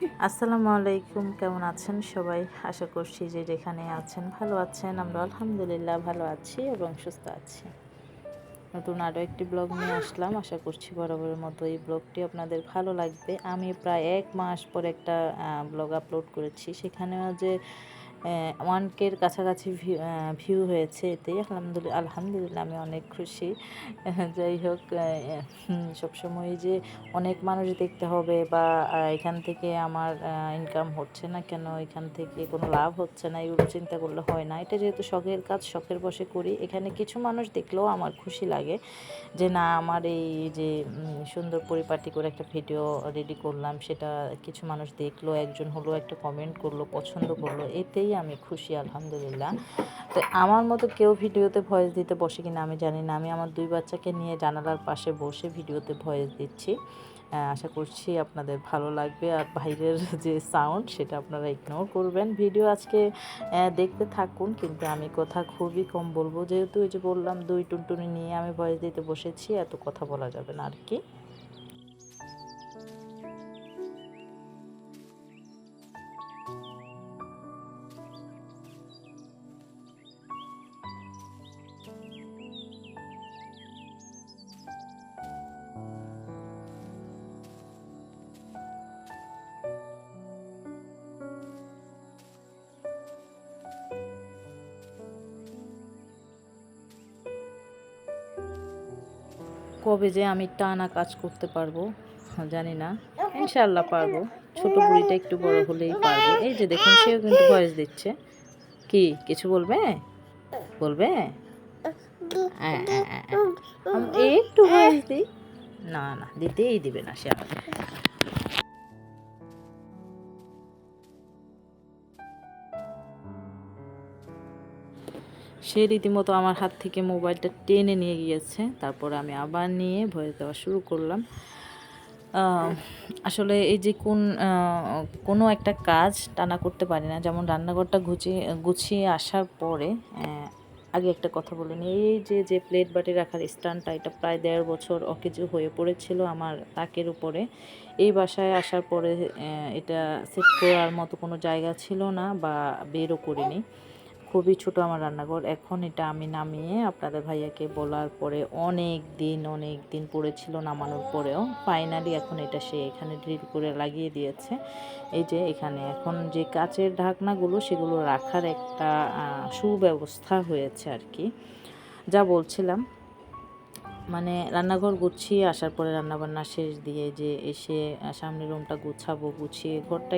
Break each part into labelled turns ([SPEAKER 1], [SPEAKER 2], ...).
[SPEAKER 1] আসসালামু আলাইকুম, কেমন আছেন সবাই? আশা করছি যে যেখানে আছেন ভালো আছেন। আমরা আলহামদুলিল্লাহ ভালো আছি এবং সুস্থ আছি। নতুন আরও একটি ব্লগ নিয়ে আসলাম। আশা করছি বরাবরের মতো এই ব্লগটি আপনাদের ভালো লাগবে। আমি প্রায় ১ মাস পর একটা ব্লগ আপলোড করেছি। সেখানেও যে 1K এর কাছাকাছি ভিউ হয়েছে এতে আলহামদুলিল্লাহ আমি অনেক খুশি। যাই হোক, সবসময় যে অনেক মানুষ দেখতে হবে বা এখান থেকে আমার ইনকাম হচ্ছে না কেন, এখান থেকে কোনো লাভ হচ্ছে না, এগুলো চিন্তা করলে হয় না। এটা যেহেতু শখের কাজ, শখের বশে করি। এখানে কিছু মানুষ দেখলেও আমার খুশি লাগে যে না, আমার এই যে সুন্দর পরিপাটি করে একটা ভিডিও রেডি করলাম, সেটা কিছু মানুষ দেখলো, একজন হলো একটা কমেন্ট করলো, পছন্দ করলো, এতেই আমি খুশি আলহামদুলিল্লাহ। তো আমার মতো কেউ ভিডিওতে ভয়েস দিতে বসে কিনা আমি জানি না। আমি আমার 2 বাচ্চাকে নিয়ে জানালার পাশে বসে ভিডিওতে ভয়েস দিচ্ছি। আশা করছি আপনাদের ভালো লাগবে। আর বাইরের যে সাউন্ড সেটা আপনারা ইগনোর করবেন। ভিডিও আজকে দেখতে থাকুন, কিন্তু আমি কথা খুবই কম বলবো, যেহেতু ওই যে বললাম 2 টুনটুনি নিয়ে আমি ভয়েস দিতে বসেছি, এত কথা বলা যাবে না আর কি। কবে যে আমি টানা কাজ করতে পারবো জানি না, ইনশাআল্লাহ পারবো। ছোট বুড়িটা একটু বড় হলেই পারবো। এই যে দেখুন, সেও কিন্তু ভয়েস দিচ্ছে। কি কিছু বলবে? বলবে একটু ভয়েস দিই। না না, দিতেই দিবে না সে আমাকে। সে রীতিমতো আমার হাত থেকে মোবাইলটা টেনে নিয়ে গিয়েছে। তারপর আমি আবার নিয়ে ভয়েস দেওয়া শুরু করলাম। আসলে এই যে কোনো একটা কাজ টানা করতে পারি না। যেমন রান্নাঘরটা গুছিয়ে আসার পরে আগে একটা কথা বলে নিই। এই যে প্লেট বাটি রাখার স্ট্যান্ডটা, এটা প্রায় ১.৫ বছর অকেজো হয়ে পড়েছিল আমার তাকের উপরে। এই বাসায় আসার পরে এটা সেট করার মতো কোনো জায়গা ছিল না বা বেরও করিনি। খুবই ছোট আমার রান্নাঘর। এখন এটা আমি নামিয়ে আপনাদের ভাইয়াকে বলার পরে অনেক দিন পড়েছিল, নামানোর পরেও ফাইনালি এখন এটা সে এখানে ড্রিল করে লাগিয়ে দিয়েছে। এই যে এখানে এখন যে কাচের ঢাকনাগুলো সেগুলো রাখার একটা সুব্যবস্থা হয়েছে আর কি। যা বলছিলাম, মানে রান্নাঘর গুছিয়ে আসার পরে রান্নাবান্না শেষ দিয়ে যে এসে সামনের রুমটা গুছাবো, গুছিয়ে ঘরটা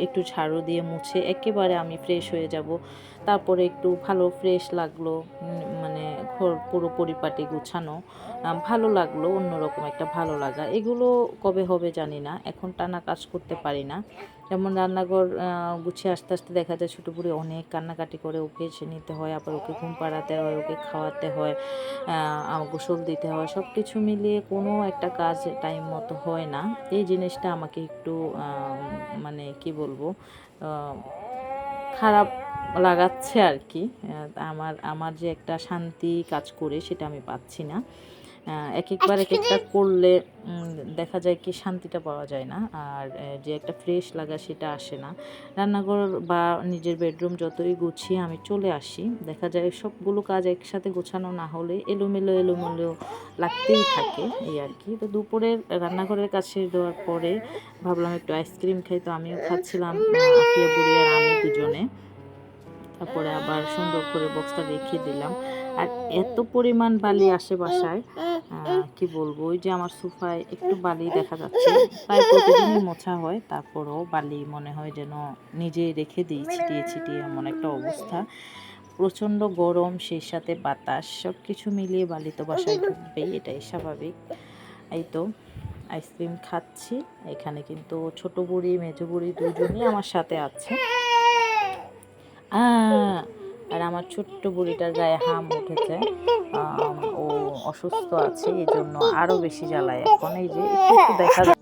[SPEAKER 1] একটু ঝাড়ু দিয়ে মুছে একেবারে আমি ফ্রেশ হয়ে যাব। তারপরে একটু ভালো ফ্রেশ লাগলো, মানে ঘর পুরো পরিপাটি গুছানো ভালো লাগলো, অন্যরকম একটা ভালো লাগা। এগুলো কবে হবে জানি না, এখন টানা কাজ করতে পারি না। যেমন রান্নাঘর গুছিয়ে আস্তে আস্তে দেখা যায় ছোটো বুড়ি অনেক কান্নাকাটি করে, ওকে এসে নিতে হয়, আবার ওকে ঘুম পাড়াতে হয়, ওকে খাওয়াতে হয়, গোসল দিতে হয়। সব কিছু মিলিয়ে কোনো একটা কাজ টাইম মতো হয় না। এই জিনিসটা আমাকে একটু মানে কি বলবো, খারাপ লাগাচ্ছে আর কি। আমার আমার যে একটা শান্তি কাজ করে সেটা আমি পাচ্ছি না। একেকবার একেকটা করলে দেখা যায় কি শান্তিটা পাওয়া যায় না। আর যে একটা ফ্রেশ লাগা সেটা আসে না। রান্নাঘর বা নিজের বেডরুম যতই গুছিয়ে আমি চলে আসি, দেখা যায় সবগুলো কাজ একসাথে গোছানো না হলে এলোমেলো লাগতেই থাকে, এই আর কি। তো দুপুরের রান্নাঘরের কাজ শেষ দেওয়ার পরে ভাবলাম একটু আইসক্রিম খাই, তো আমিও খাচ্ছিলাম, আফিয়া বুড়ি আর আমি দুজনে। তারপরে আবার সুন্দর করে বক্সটা রেখে দিলাম। আর এত পরিমাণ বালি আসে বাসায়, কি বলবো, ওই যে আমার সোফায় একটু বালি দেখা যাচ্ছে, প্রায় প্রতিদিনই মোছা হয়, তারপরেও বালি মনে হয় যেন নিজেই রেখে দিই ছিটিয়ে ছিটিয়ে, এমন একটা অবস্থা। প্রচণ্ড গরম, সেই সাথে বাতাস, সব কিছু মিলিয়ে বালি তো বাসায় ঢুকবেই, এটাই স্বাভাবিক। এই তো আইসক্রিম খাচ্ছি। এখানে কিন্তু ছোট বুড়ি মেজো বুড়ি দুজনই আমার সাথে আছে। আর আমার ছোট্ট বুড়িটার গায়ে হাম উঠেছে। ও অসুস্থ আছে, এই জন্য আরও বেশি জ্বালায় এখন। এই যে একটু একটু দেখা যায়।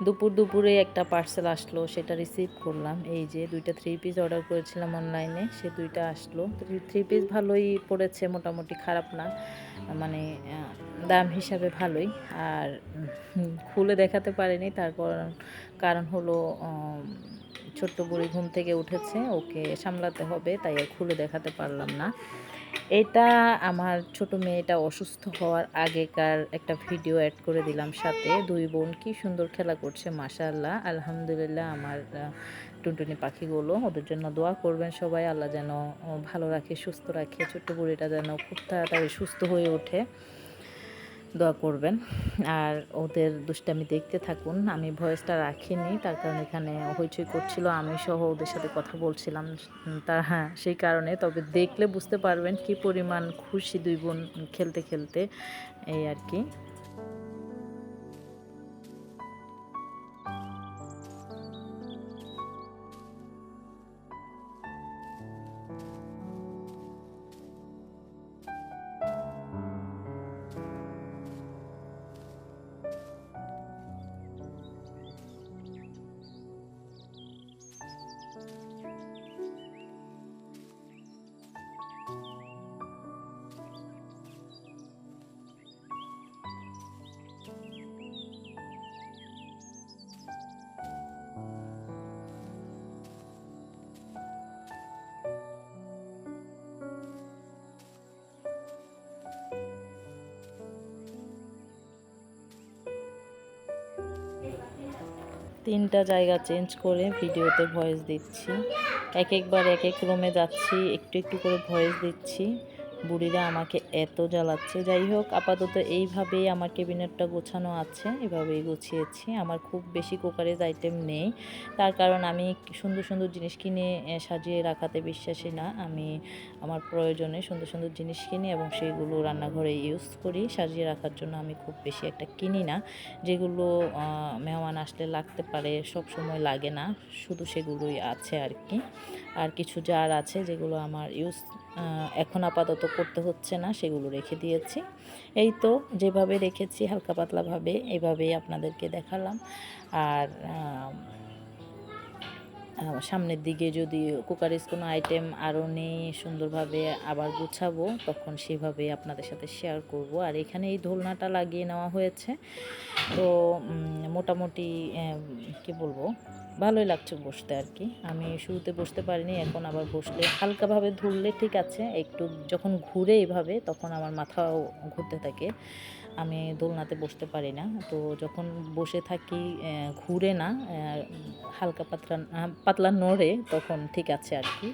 [SPEAKER 1] দুপুরে একটা পার্সেল আসলো, সেটা রিসিভ করলাম। এই যে 2টা 3 পিস অর্ডার করেছিলাম অনলাইনে, সে 2টা আসলো। 3 পিস ভালোই পড়েছে, মোটামুটি খারাপ না, মানে দাম হিসাবে ভালোই। আর খুলে দেখাতে পারিনি, তার কারণ হলো ছোট্ট বুড়ি ঘুম থেকে উঠেছে, ওকে সামলাতে হবে, তাই আর খুলে দেখাতে পারলাম না। এটা আমার ছোট মেয়েটা অসুস্থ হওয়ার আগেকার একটা ভিডিও অ্যাড করে দিলাম সাথে। 2 বোন কি সুন্দর খেলা করছে মাশাআল্লাহ। আলহামদুলিল্লাহ আমার টুনটুনি পাখিগুলো। ওদের জন্য দোয়া করবেন সবাই, আল্লাহ যেন ভালো রাখে, সুস্থ রাখে। ছোট্ট বুড়িটা যেন খুব তাড়াতাড়ি সুস্থ হয়ে ওঠে, দোয়া করবেন। আর ওদের দুষ্টামি দেখতে থাকুন। আমি ভয়েসটা রাখিনি, তার কারণ এখানে হইচই করছিল, আমি সহ ওদের সাথে কথা বলছিলাম, হ্যাঁ সেই কারণে। তবে দেখলে বুঝতে পারবেন কি পরিমাণ খুশি 2 বোন খেলতে খেলতে, এই আর কি। 3টা জায়গা চেঞ্জ করে ভিডিওতে ভয়েস দিচ্ছি। একবার এক রুমে যাচ্ছি, একটু একটু করে ভয়েস দিচ্ছি। বুড়িরা আমাকে এত জ্বালাচ্ছে। যাই হোক, আপাতত এইভাবেই আমার ক্যাবিনেটটা গোছানো আছে, এভাবেই গুছিয়েছি। আমার খুব বেশি কুকারেজ আইটেম নেই, তার কারণ আমি সুন্দর সুন্দর জিনিস কিনে সাজিয়ে রাখাতে বিশ্বাসী না। আমি আমার প্রয়োজনে সুন্দর সুন্দর জিনিস কিনি এবং সেইগুলো রান্নাঘরে ইউজ করি। সাজিয়ে রাখার জন্য আমি খুব বেশি একটা কিনি না, যেগুলো মেহমান আসলে লাগতে পারে, সব সময় লাগে না, শুধু সেগুলোই আছে আর কি। আর কিছু জার আছে যেগুলো আমার ইউজ এখন আপাতত করতে হচ্ছে না, সেগুলো রেখে দিয়েছি। এই তো যেভাবে রেখেছি হালকা পাতলাভাবে এভাবেই আপনাদেরকে দেখালাম। আর সামনের দিকে যদি কুকারিজ কোনো আইটেম আরও নেই, সুন্দরভাবে আবার গুছাবো, তখন সেভাবে আপনাদের সাথে শেয়ার করব। আর এখানে এই দোলনাটা লাগিয়ে নেওয়া হয়েছে, তো মোটামুটি কি বলবো, ভালোই লাগছে বসতে আর কি। আমি শুরুতে বসতে পারিনি, এখন আবার বসলে হালকাভাবে ধরলে ঠিক আছে, একটু যখন ঘুরে এভাবে তখন আমার মাথাও ঘুরতে থাকে। আমি দোলনাতে বসতে পারি না, তো যখন বসে থাকি ঘুরে না, হালকা পাতলা নড়ে, তখন ঠিক আছে আর কি।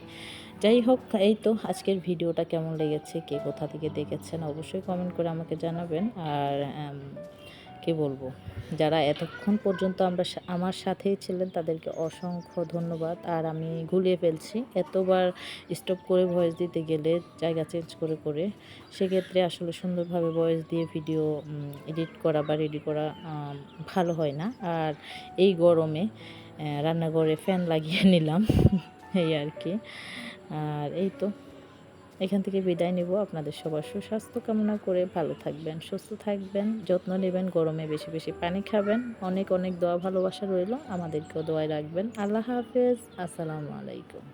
[SPEAKER 1] যাই হোক, এই তো আজকের ভিডিওটা কেমন লেগেছে, কে কোথা থেকে দেখেছেন অবশ্যই কমেন্ট করে আমাকে জানাবেন। আর কি বলবো, যারা এতক্ষণ পর্যন্ত আমার সাথেই ছিলেন তাদেরকে অসংখ্য ধন্যবাদ। আর আমি গুলিয়ে ফেলছি, এতবার স্টপ করে ভয়েস দিতে গেলে জায়গা চেঞ্জ করে করে, সেক্ষেত্রে আসলে সুন্দরভাবে ভয়েস দিয়ে ভিডিও এডিট করা বা রেডি করা ভালো হয় না। আর এই গরমে রান্নাঘরে ফ্যান লাগিয়ে নিলাম, এই আর কি। আর এই তো এখান থেকে বিদায় নেব। আপনাদের সবার সুস্বাস্থ্য কামনা করে ভালো থাকবেন, সুস্থ থাকবেন, যত্ন নেবেন, গরমে বেশি বেশি পানি খাবেন। অনেক অনেক দোয়া ভালোবাসা রইল, আমাদেরকেও দোয়ায় রাখবেন। আল্লাহ হাফেজ, আসসালামু আলাইকুম।